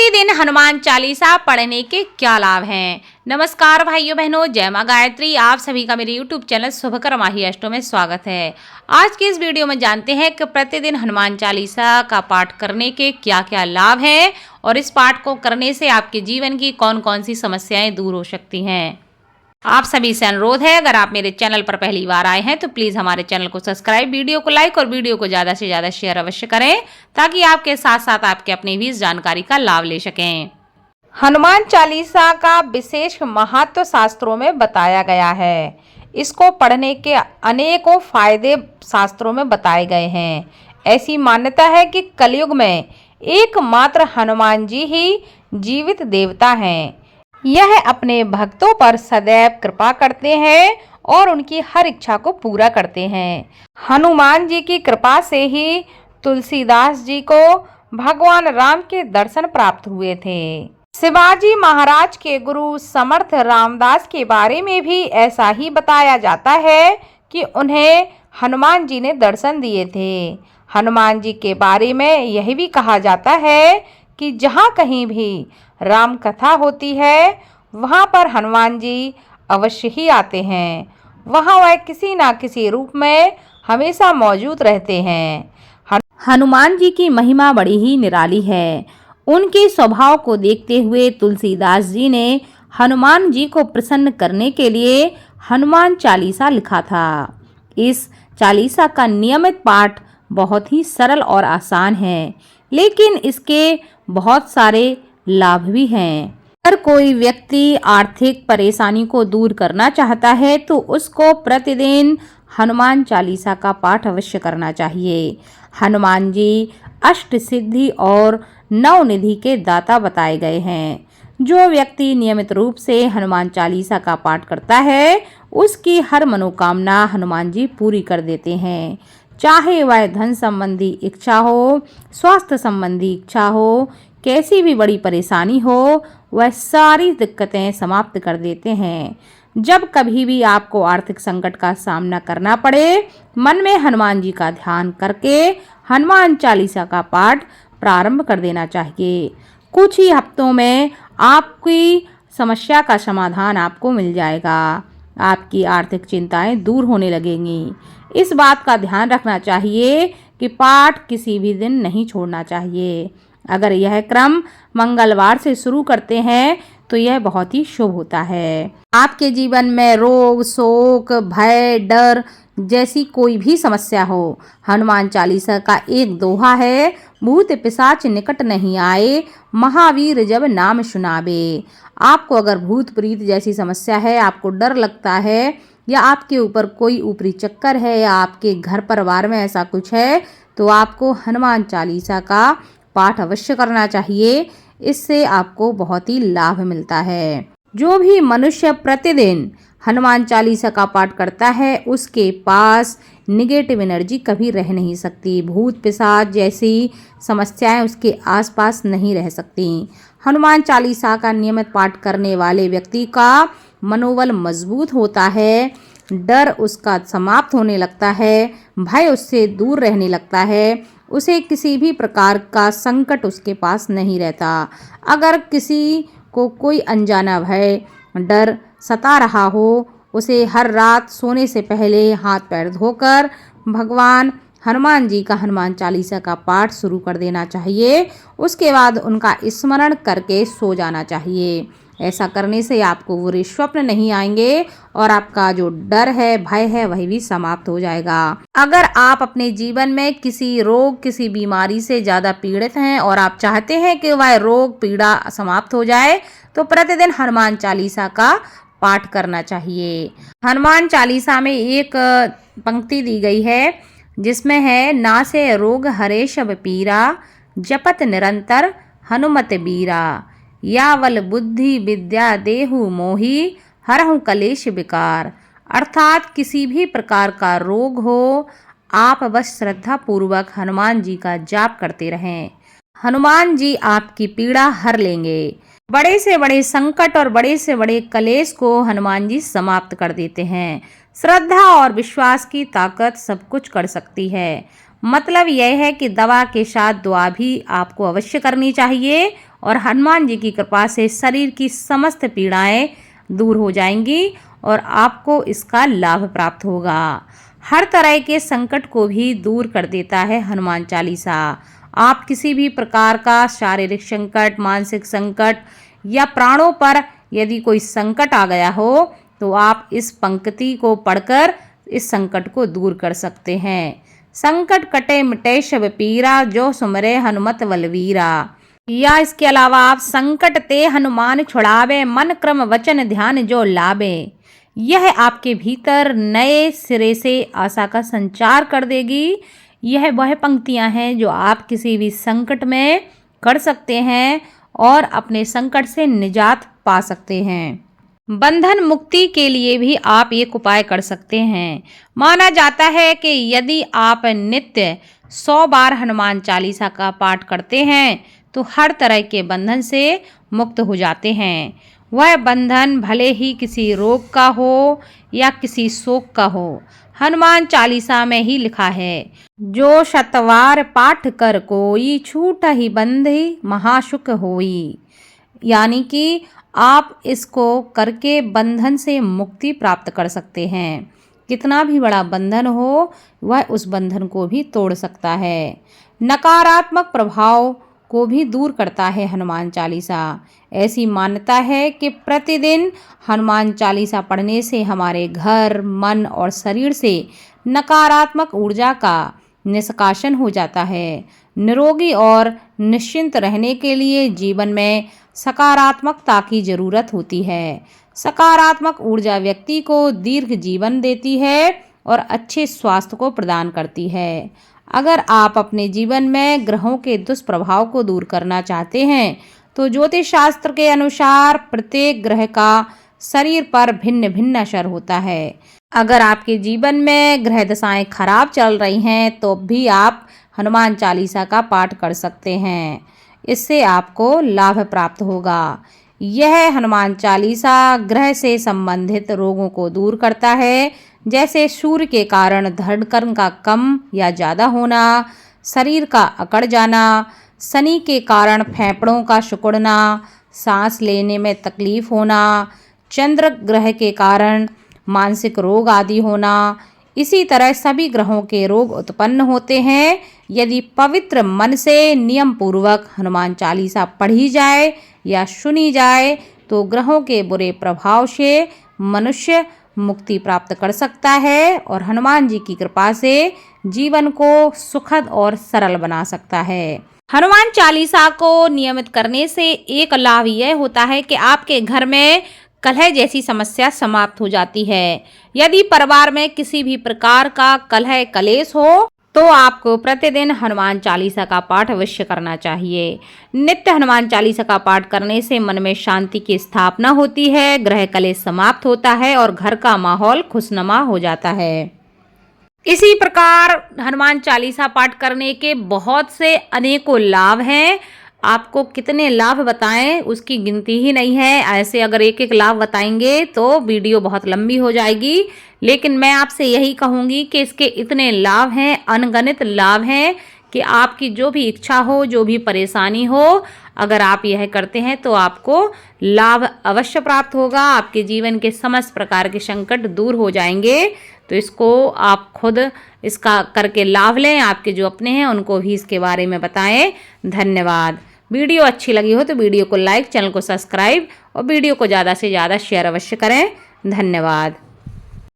प्रतिदिन हनुमान चालीसा पढ़ने के क्या लाभ हैं। नमस्कार भाइयों बहनों, जय मां गायत्री। आप सभी का मेरे यूट्यूब चैनल शुभकर माही अष्टों में स्वागत है। आज की इस वीडियो में जानते हैं कि प्रतिदिन हनुमान चालीसा का पाठ करने के क्या क्या लाभ हैं और इस पाठ को करने से आपके जीवन की कौन कौन सी समस्याएं दूर हो सकती हैं। आप सभी से अनुरोध है, अगर आप मेरे चैनल पर पहली बार आए हैं तो प्लीज़ हमारे चैनल को सब्सक्राइब, वीडियो को लाइक और वीडियो को ज़्यादा से ज़्यादा शेयर अवश्य करें ताकि आपके साथ साथ आपके अपने भी इस जानकारी का लाभ ले सकें। हनुमान चालीसा का विशेष महत्व शास्त्रों में बताया गया है। इसको पढ़ने के अनेकों फायदे शास्त्रों में बताए गए हैं। ऐसी मान्यता है कि कलयुग में एकमात्र हनुमान जी ही जीवित देवता हैं। यह अपने भक्तों पर सदैव कृपा करते हैं और उनकी हर इच्छा को पूरा करते हैं। हनुमान जी की कृपा से ही तुलसीदास जी को भगवान राम के दर्शन प्राप्त हुए थे। शिवाजी महाराज के गुरु समर्थ रामदास के बारे में भी ऐसा ही बताया जाता है कि उन्हें हनुमान जी ने दर्शन दिए थे। हनुमान जी के बारे में यह भी कहा जाता है कि जहाँ कहीं भी राम कथा होती है वहाँ पर हनुमान जी अवश्य ही आते हैं। वहाँ वह किसी ना किसी रूप में हमेशा मौजूद रहते हैं। हनुमान जी की महिमा बड़ी ही निराली है। उनके स्वभाव को देखते हुए तुलसीदास जी ने हनुमान जी को प्रसन्न करने के लिए हनुमान चालीसा लिखा था। इस चालीसा का नियमित पाठ बहुत ही सरल और आसान है, लेकिन इसके बहुत सारे लाभ भी हैं। अगर कोई व्यक्ति आर्थिक परेशानी को दूर करना चाहता है तो उसको प्रतिदिन हनुमान चालीसा का पाठ अवश्य करना चाहिए। हनुमान जी अष्ट सिद्धि और नवनिधि के दाता बताए गए हैं। जो व्यक्ति नियमित रूप से हनुमान चालीसा का पाठ करता है उसकी हर मनोकामना हनुमान जी पूरी कर देते हैं। चाहे वह धन संबंधी इच्छा हो, स्वास्थ्य संबंधी इच्छा हो, कैसी भी बड़ी परेशानी हो, वह सारी दिक्कतें समाप्त कर देते हैं। जब कभी भी आपको आर्थिक संकट का सामना करना पड़े, मन में हनुमान जी का ध्यान करके हनुमान चालीसा का पाठ प्रारंभ कर देना चाहिए। कुछ ही हफ्तों में आपकी समस्या का समाधान आपको मिल जाएगा। आपकी आर्थिक चिंताएं दूर होने लगेंगी। इस बात का ध्यान रखना चाहिए कि पाठ किसी भी दिन नहीं छोड़ना चाहिए। अगर यह क्रम मंगलवार से शुरू करते हैं तो यह बहुत ही शुभ होता है। आपके जीवन में रोग, शोक, भय, डर जैसी कोई भी समस्या हो, हनुमान चालीसा का एक दोहा है, भूत पिशाच निकट नहीं आए, महावीर जब नाम सुनावे। आपको अगर भूत प्रीत जैसी समस्या है, आपको डर लगता है या आपके ऊपर कोई ऊपरी चक्कर है या आपके घर परिवार में ऐसा कुछ है तो आपको हनुमान चालीसा का पाठ अवश्य करना चाहिए। इससे आपको बहुत ही लाभ मिलता है। जो भी मनुष्य प्रतिदिन हनुमान चालीसा का पाठ करता है उसके पास निगेटिव एनर्जी कभी रह नहीं सकती। भूत पिशाच जैसी समस्याएं उसके आसपास नहीं रह सकती। हनुमान चालीसा का नियमित पाठ करने वाले व्यक्ति का मनोबल मजबूत होता है, डर उसका समाप्त होने लगता है, भय उससे दूर रहने लगता है, उसे किसी भी प्रकार का संकट उसके पास नहीं रहता। अगर किसी को कोई अनजाना भय, डर सता रहा हो, उसे हर रात सोने से पहले हाथ पैर धोकर भगवान हनुमान जी का हनुमान चालीसा का पाठ शुरू कर देना चाहिए। उसके बाद उनका स्मरण करके सो जाना चाहिए। ऐसा करने से आपको बुरे स्वप्न नहीं आएंगे और आपका जो डर है, भय है, वही भी समाप्त हो जाएगा। अगर आप अपने जीवन में किसी रोग, किसी बीमारी से ज़्यादा पीड़ित हैं और आप चाहते हैं कि वह रोग पीड़ा समाप्त हो जाए तो प्रतिदिन हनुमान चालीसा का पाठ करना चाहिए। हनुमान चालीसा में एक पंक्ति दी गई है जिसमें है, नासे रोग हरे शब पीरा, जपत निरंतर हनुमत बीरा, यावल बुद्धि विद्या देहु मोही, हरहु कलेश विकार। अर्थात किसी भी प्रकार का रोग हो, आप बस श्रद्धा पूर्वक हनुमान जी का जाप करते रहें। हनुमान जी आपकी पीड़ा हर लेंगे। बड़े से बड़े संकट और बड़े से बड़े कलेश को हनुमान जी समाप्त कर देते हैं। श्रद्धा और विश्वास की ताकत सब कुछ कर सकती है। मतलब यह है कि दवा के साथ दुआ भी आपको अवश्य करनी चाहिए और हनुमान जी की कृपा से शरीर की समस्त पीड़ाएं दूर हो जाएंगी और आपको इसका लाभ प्राप्त होगा। हर तरह के संकट को भी दूर कर देता है हनुमान चालीसा। आप किसी भी प्रकार का शारीरिक संकट, मानसिक संकट या प्राणों पर यदि कोई संकट आ गया हो तो आप इस पंक्ति को पढ़कर इस संकट को दूर कर सकते हैं। संकट कटे मिटे सब पीरा, जो सुमरे हनुमत बलवीरा। या इसके अलावा आप संकट ते हनुमान छुड़ावे, मन क्रम वचन ध्यान जो लावे। यह आपके भीतर नए सिरे से आशा का संचार कर देगी। यह वह पंक्तियां हैं जो आप किसी भी संकट में कर सकते हैं और अपने संकट से निजात पा सकते हैं। बंधन मुक्ति के लिए भी आप एक उपाय कर सकते हैं। माना जाता है कि यदि आप नित्य 100 बार हनुमान चालीसा का पाठ करते हैं तो हर तरह के बंधन से मुक्त हो जाते हैं। वह बंधन भले ही किसी रोग का हो या किसी शोक का हो। हनुमान चालीसा में ही लिखा है, जो शतवार पाठ कर कोई, छूट ही बंधि महासुख होई। यानी कि आप इसको करके बंधन से मुक्ति प्राप्त कर सकते हैं। कितना भी बड़ा बंधन हो वह उस बंधन को भी तोड़ सकता है। नकारात्मक प्रभाव को भी दूर करता है हनुमान चालीसा। ऐसी मान्यता है कि प्रतिदिन हनुमान चालीसा पढ़ने से हमारे घर, मन और शरीर से नकारात्मक ऊर्जा का निष्कासन हो जाता है। निरोगी और निश्चिंत रहने के लिए जीवन में सकारात्मकता की जरूरत होती है। सकारात्मक ऊर्जा व्यक्ति को दीर्घ जीवन देती है और अच्छे स्वास्थ्य को प्रदान करती है। अगर आप अपने जीवन में ग्रहों के दुष्प्रभाव को दूर करना चाहते हैं तो ज्योतिष शास्त्र के अनुसार प्रत्येक ग्रह का शरीर पर भिन्न भिन्न असर होता है। अगर आपके जीवन में ग्रह दशाएं खराब चल रही हैं तो भी आप हनुमान चालीसा का पाठ कर सकते हैं। इससे आपको लाभ प्राप्त होगा। यह हनुमान चालीसा ग्रह से संबंधित रोगों को दूर करता है, जैसे सूर्य के कारण धड़कन का कम या ज़्यादा होना, शरीर का अकड़ जाना, शनि के कारण फेफड़ों का सिकुड़ना, सांस लेने में तकलीफ होना, चंद्र ग्रह के कारण मानसिक रोग आदि होना। इसी तरह सभी ग्रहों के रोग उत्पन्न होते हैं। यदि पवित्र मन से नियम पूर्वक हनुमान चालीसा पढ़ी जाए या सुनी जाए तो ग्रहों के बुरे प्रभाव से मनुष्य मुक्ति प्राप्त कर सकता है और हनुमान जी की कृपा से जीवन को सुखद और सरल बना सकता है। हनुमान चालीसा को नियमित करने से एक लाभ यह होता है कि आपके घर में कलह जैसी समस्या समाप्त हो जाती है। यदि परिवार में किसी भी प्रकार का कलह कलेश हो तो आपको प्रतिदिन हनुमान चालीसा का पाठ अवश्य करना चाहिए। नित्य हनुमान चालीसा का पाठ करने से मन में शांति की स्थापना होती है, ग्रह कलेश समाप्त होता है और घर का माहौल खुशनुमा हो जाता है। इसी प्रकार हनुमान चालीसा पाठ करने के बहुत से अनेकों लाभ हैं। आपको कितने लाभ बताएं उसकी गिनती ही नहीं है। ऐसे अगर एक एक लाभ बताएंगे तो वीडियो बहुत लंबी हो जाएगी, लेकिन मैं आपसे यही कहूँगी कि इसके इतने लाभ हैं, अनगिनत लाभ हैं कि आपकी जो भी इच्छा हो, जो भी परेशानी हो, अगर आप यह करते हैं तो आपको लाभ अवश्य प्राप्त होगा। आपके जीवन के समस्त प्रकार के संकट दूर हो जाएंगे। तो इसको आप खुद इसका करके लाभ लें। आपके जो अपने हैं उनको भी इसके बारे में बताएं। धन्यवाद। वीडियो अच्छी लगी हो तो वीडियो को लाइक, चैनल को सब्सक्राइब और वीडियो को ज़्यादा से ज़्यादा शेयर अवश्य करें। धन्यवाद।